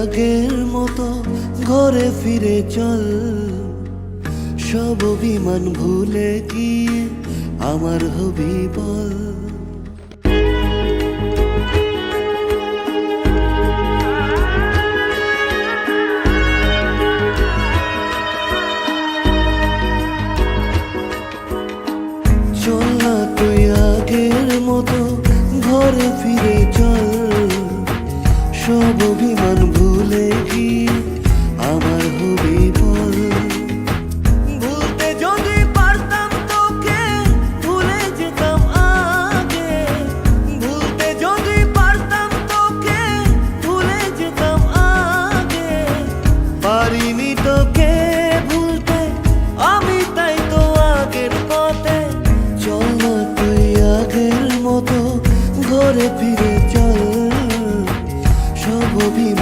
আগের মতো ঘরে ফিরে চল, সব অভিমান ভুলে গিয়ে আমার হবি বল। চল না তুই আগের মতো ঘরে ফিরে চল, সব অভিমান ভুলে গিয়ে আমার হবি বল। ভুলতে যদি পারতাম তোকে ভুলে যেতাম আগে, ভুলতে যদি পারতাম তোকে ভুলে যেতাম আগে। পারিনি তোকে ভুলতে আমি, তাই তো আগের পথে। চল না তুই আগের মতো ঘরে ফিরে চল, সব অভিমান